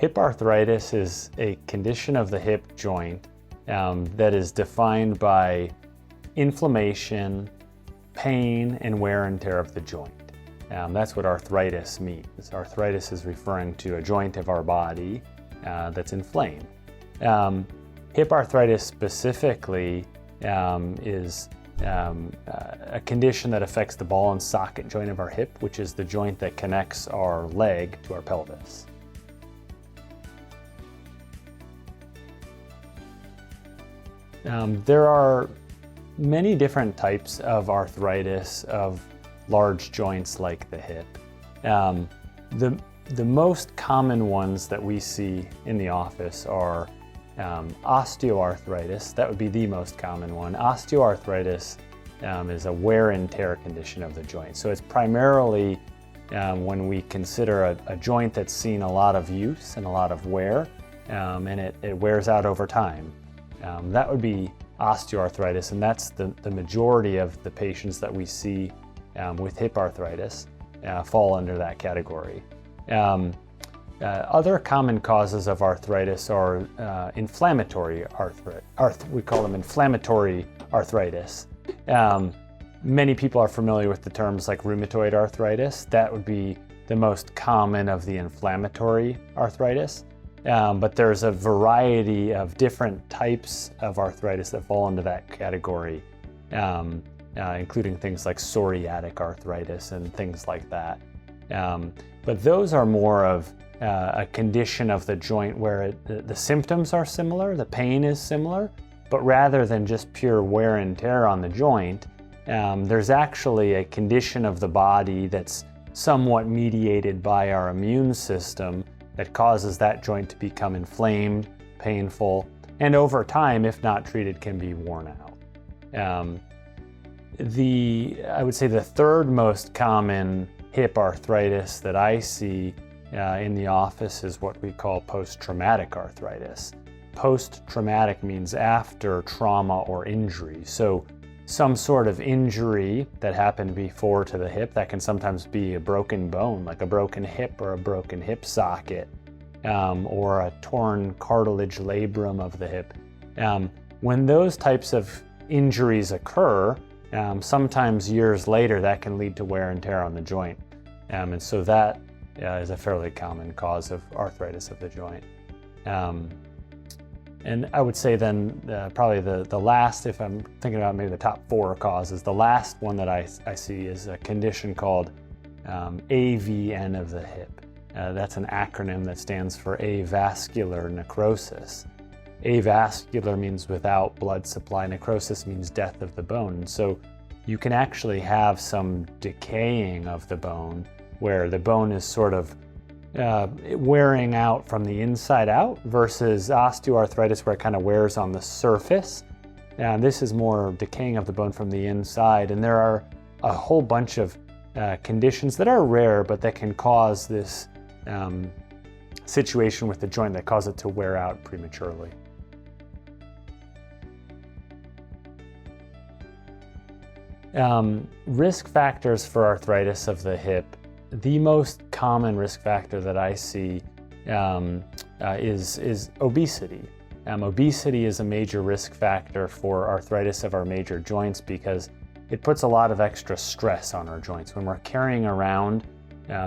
Hip arthritis is a condition of the hip joint that is defined by inflammation, pain, and wear and tear of the joint. That's what arthritis means. Arthritis is referring to a joint of our body that's inflamed. Hip arthritis specifically is a condition that affects the ball and socket joint of our hip, which is the joint that connects our leg to our pelvis. There are many different types of arthritis of large joints like the hip. The most common ones that we see in the office are osteoarthritis. That would be the most common one. Osteoarthritis is a wear and tear condition of the joint. So it's primarily when we consider a joint that's seen a lot of use and a lot of wear, and it wears out over time. That would be osteoarthritis, and that's the majority of the patients that we see with hip arthritis fall under that category. Other common causes of arthritis are inflammatory arthritis. We call them inflammatory arthritis. Many people are familiar with the terms like rheumatoid arthritis. That would be the most common of the inflammatory arthritis. But there's a variety of different types of arthritis that fall into that category, including things like psoriatic arthritis and things like that. But those are more of a condition of the joint where the symptoms are similar, the pain is similar, but rather than just pure wear and tear on the joint, there's actually a condition of the body that's somewhat mediated by our immune system that causes that joint to become inflamed, painful, and over time, if not treated, can be worn out. I would say the third most common hip arthritis that I see in the office is what we call post-traumatic arthritis. Post-traumatic means after trauma or injury. So some sort of injury that happened before to the hip, that can sometimes be a broken bone, like a broken hip or a broken hip socket, or a torn cartilage labrum of the hip. When those types of injuries occur, sometimes years later, that can lead to wear and tear on the joint. And so that is a fairly common cause of arthritis of the joint. And I would say then probably the last, if I'm thinking about maybe the top 4 causes, the last one that I see is a condition called AVN of the hip. That's an acronym that stands for avascular necrosis. Avascular means without blood supply, necrosis means death of the bone. So you can actually have some decaying of the bone where the bone is sort of wearing out from the inside out versus osteoarthritis where it kind of wears on the surface. This is more decaying of the bone from the inside, and there are a whole bunch of conditions that are rare but that can cause this situation with the joint that cause it to wear out prematurely. Risk factors for arthritis of the hip. The most common risk factor that I see is obesity. Obesity is a major risk factor for arthritis of our major joints because it puts a lot of extra stress on our joints. When we're carrying around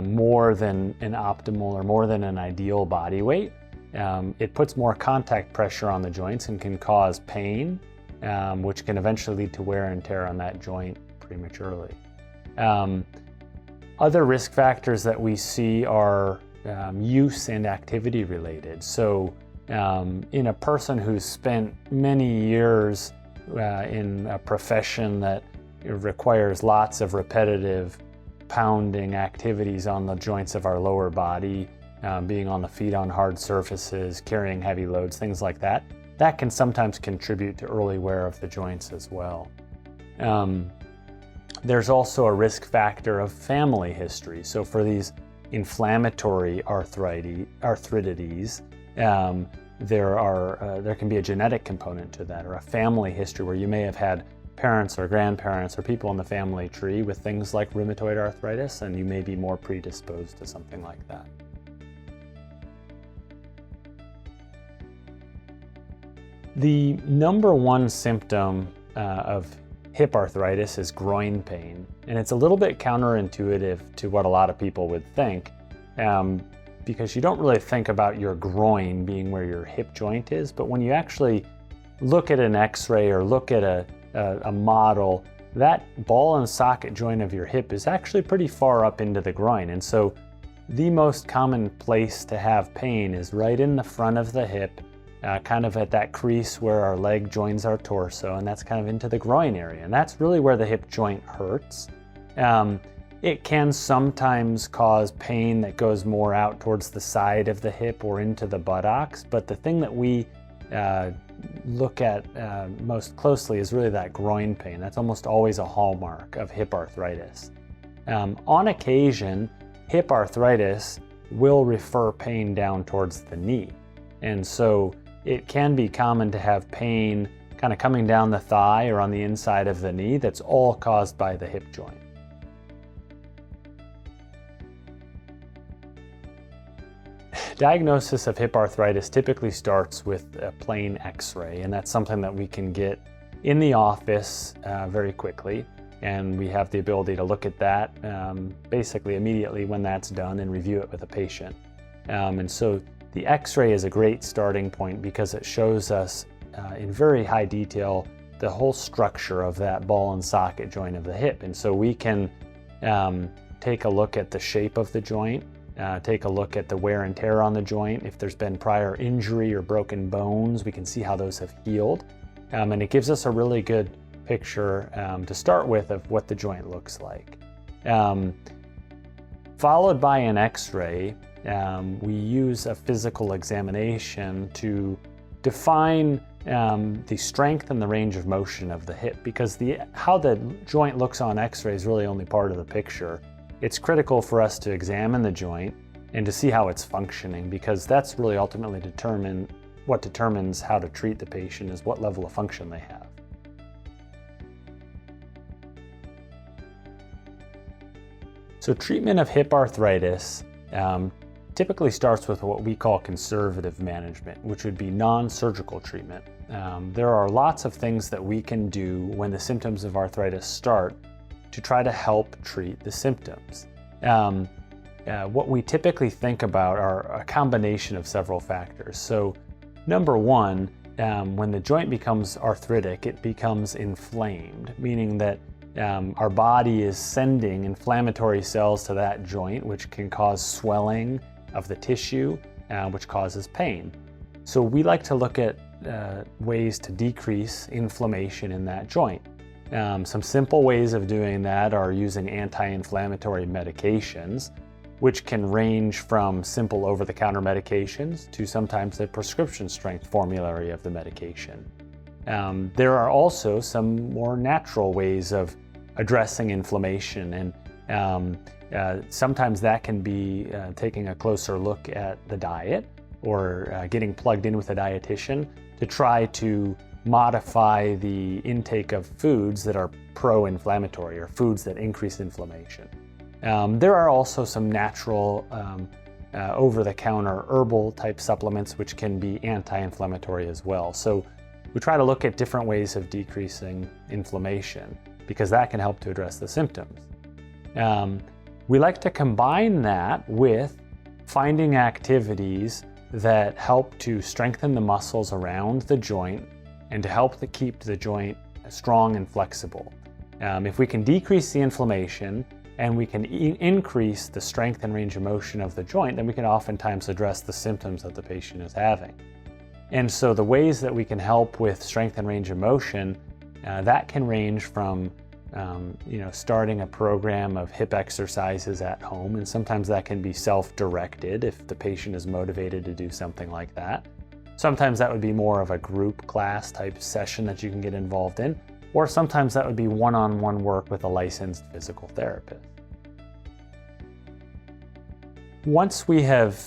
more than an optimal or more than an ideal body weight, it puts more contact pressure on the joints and can cause pain, which can eventually lead to wear and tear on that joint prematurely. Other risk factors that we see are use and activity related. So in a person who's spent many years in a profession that requires lots of repetitive pounding activities on the joints of our lower body, being on the feet on hard surfaces, carrying heavy loads, things like that, that can sometimes contribute to early wear of the joints as well. There's also a risk factor of family history. So for these inflammatory arthritides, there can be a genetic component to that, or a family history where you may have had parents or grandparents or people in the family tree with things like rheumatoid arthritis, and you may be more predisposed to something like that. The number one symptom of hip arthritis is groin pain, and it's a little bit counterintuitive to what a lot of people would think, because you don't really think about your groin being where your hip joint is, but when you actually look at an x-ray or look at a model, that ball and socket joint of your hip is actually pretty far up into the groin. And so the most common place to have pain is right in the front of the hip, kind of at that crease where our leg joins our torso, and that's kind of into the groin area. And that's really where the hip joint hurts. It can sometimes cause pain that goes more out towards the side of the hip or into the buttocks, but the thing that we look at most closely is really that groin pain. That's almost always a hallmark of hip arthritis. On occasion, hip arthritis will refer pain down towards the knee. And so it can be common to have pain kind of coming down the thigh or on the inside of the knee that's all caused by the hip joint. Diagnosis of hip arthritis typically starts with a plain x-ray, and that's something that we can get in the office very quickly, and we have the ability to look at that basically immediately when that's done and review it with a patient. And so the x-ray is a great starting point because it shows us in very high detail the whole structure of that ball and socket joint of the hip. And so we can take a look at the shape of the joint, take a look at the wear and tear on the joint. If there's been prior injury or broken bones, we can see how those have healed. And it gives us a really good picture to start with of what the joint looks like. Followed by an x-ray, we use a physical examination to define the strength and the range of motion of the hip, because how the joint looks on x-ray is really only part of the picture. It's critical for us to examine the joint and to see how it's functioning, because that's really ultimately what determines how to treat the patient, is what level of function they have. So treatment of hip arthritis typically starts with what we call conservative management, which would be non-surgical treatment. There are lots of things that we can do when the symptoms of arthritis start to try to help treat the symptoms. What we typically think about are a combination of several factors. So number one, when the joint becomes arthritic, it becomes inflamed, meaning that our body is sending inflammatory cells to that joint, which can cause swelling of the tissue, which causes pain. So we like to look at ways to decrease inflammation in that joint. Some simple ways of doing that are using anti-inflammatory medications, which can range from simple over-the-counter medications to sometimes the prescription strength formulary of the medication. There are also some more natural ways of addressing inflammation, and sometimes that can be taking a closer look at the diet or getting plugged in with a dietitian to try to modify the intake of foods that are pro-inflammatory or foods that increase inflammation. There are also some natural over-the-counter herbal type supplements which can be anti-inflammatory as well. So we try to look at different ways of decreasing inflammation because that can help to address the symptoms. We like to combine that with finding activities that help to strengthen the muscles around the joint and to help to keep the joint strong and flexible. If we can decrease the inflammation and we can increase the strength and range of motion of the joint, then we can oftentimes address the symptoms that the patient is having. And so the ways that we can help with strength and range of motion, that can range from starting a program of hip exercises at home, and sometimes that can be self-directed if the patient is motivated to do something like that. Sometimes that would be more of a group class type session that you can get involved in, or sometimes that would be one-on-one work with a licensed physical therapist. Once we have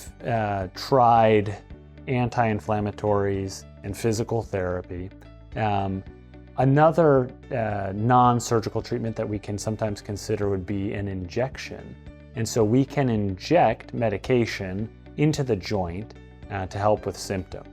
tried anti-inflammatories and physical therapy, another non-surgical treatment that we can sometimes consider would be an injection. And so we can inject medication into the joint to help with symptoms.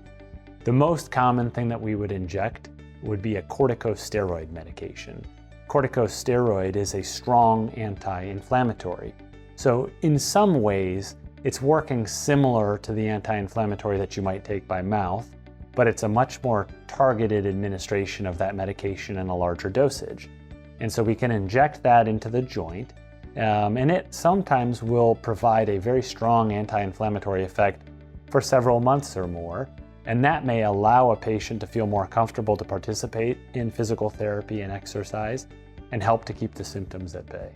The most common thing that we would inject would be a corticosteroid medication. Corticosteroid is a strong anti-inflammatory. So in some ways, it's working similar to the anti-inflammatory that you might take by mouth, but it's a much more targeted administration of that medication in a larger dosage. And so we can inject that into the joint, and it sometimes will provide a very strong anti-inflammatory effect for several months or more, and that may allow a patient to feel more comfortable to participate in physical therapy and exercise and help to keep the symptoms at bay.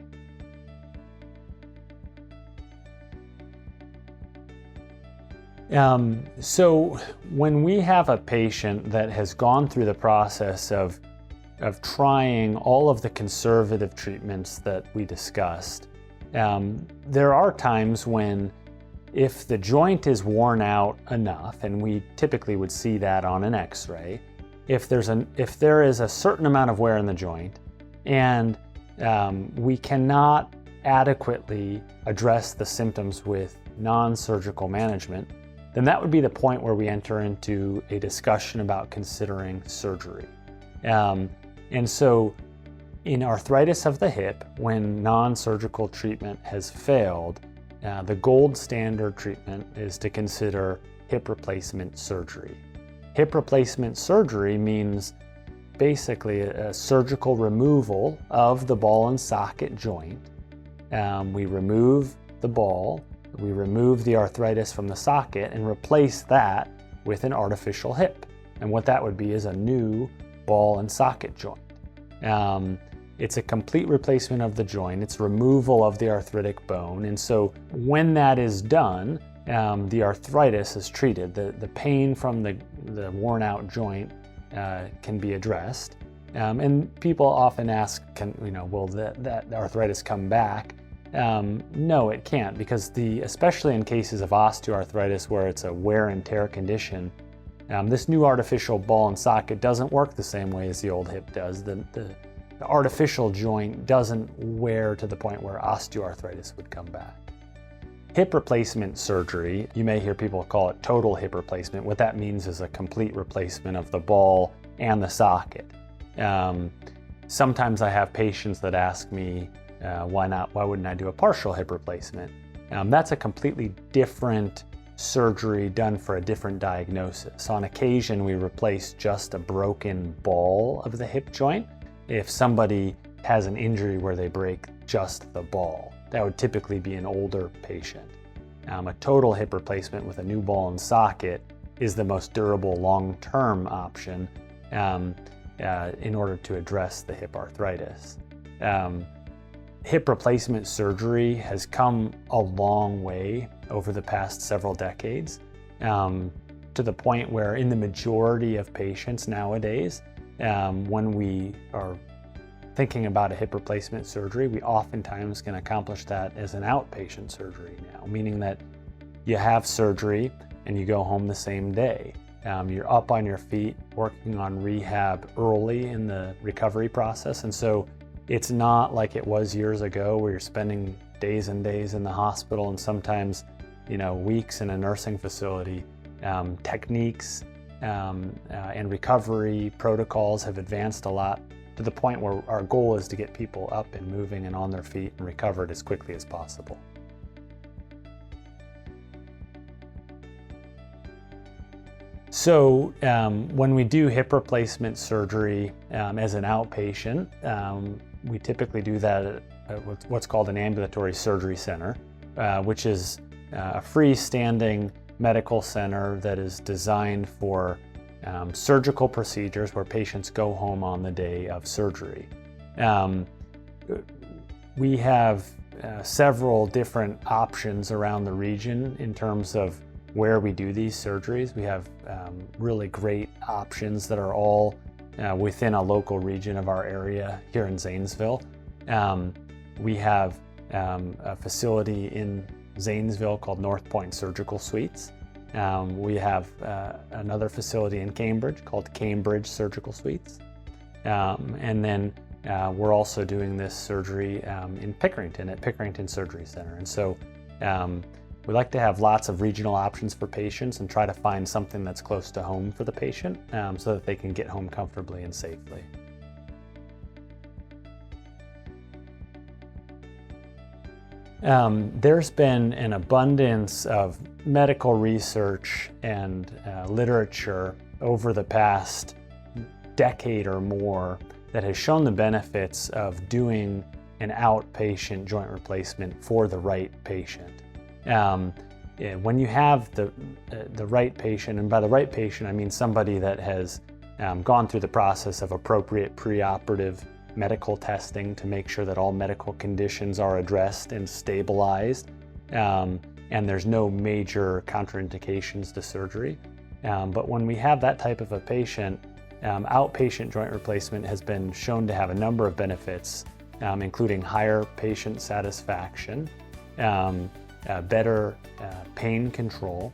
So when we have a patient that has gone through the process of trying all of the conservative treatments that we discussed, there are times when, if the joint is worn out enough, and we typically would see that on an X-ray, if there is a certain amount of wear in the joint and we cannot adequately address the symptoms with non-surgical management, then that would be the point where we enter into a discussion about considering surgery. And so in arthritis of the hip, when non-surgical treatment has failed, the gold standard treatment is to consider hip replacement surgery. Hip replacement surgery means basically a surgical removal of the ball and socket joint. We remove the ball, we remove the arthritis from the socket and replace that with an artificial hip. And what that would be is a new ball and socket joint. It's a complete replacement of the joint. It's removal of the arthritic bone. And so when that is done, the arthritis is treated. The pain from the worn out joint can be addressed. And people often ask, will that arthritis come back? No, it can't, because especially in cases of osteoarthritis where it's a wear and tear condition, this new artificial ball and socket doesn't work the same way as the old hip does. The artificial joint doesn't wear to the point where osteoarthritis would come back. Hip replacement surgery, you may hear people call it total hip replacement. What that means is a complete replacement of the ball and the socket. Sometimes I have patients that ask me, why wouldn't I do a partial hip replacement? That's a completely different surgery done for a different diagnosis. On occasion, we replace just a broken ball of the hip joint. If somebody has an injury where they break just the ball, that would typically be an older patient. A total hip replacement with a new ball and socket is the most durable long-term option in order to address the hip arthritis. Hip replacement surgery has come a long way over the past several decades, to the point where in the majority of patients nowadays, when we are thinking about a hip replacement surgery, we oftentimes can accomplish that as an outpatient surgery now, meaning that you have surgery and you go home the same day. You're up on your feet working on rehab early in the recovery process, and so it's not like it was years ago where you're spending days and days in the hospital and sometimes, weeks in a nursing facility. Techniques and recovery protocols have advanced a lot to the point where our goal is to get people up and moving and on their feet and recovered as quickly as possible. So when we do hip replacement surgery as an outpatient, we typically do that at what's called an ambulatory surgery center, which is a freestanding medical center that is designed for surgical procedures where patients go home on the day of surgery. We have several different options around the region in terms of where we do these surgeries. We have really great options that are all within a local region of our area here in Zanesville. We have a facility in Zanesville called North Point Surgical Suites. We have another facility in Cambridge called Cambridge Surgical Suites. And then we're also doing this surgery in Pickerington at Pickerington Surgery Center. And so We like to have lots of regional options for patients and try to find something that's close to home for the patient so that they can get home comfortably and safely. There's been an abundance of medical research and literature over the past decade or more that has shown the benefits of doing an outpatient joint replacement for the right patient. When you have the right patient, and by the right patient I mean somebody that has gone through the process of appropriate preoperative medical testing to make sure that all medical conditions are addressed and stabilized, and there's no major contraindications to surgery. But when we have that type of a patient, outpatient joint replacement has been shown to have a number of benefits, including higher patient satisfaction, better pain control,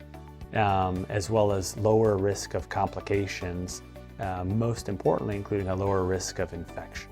as well as lower risk of complications, most importantly including a lower risk of infection.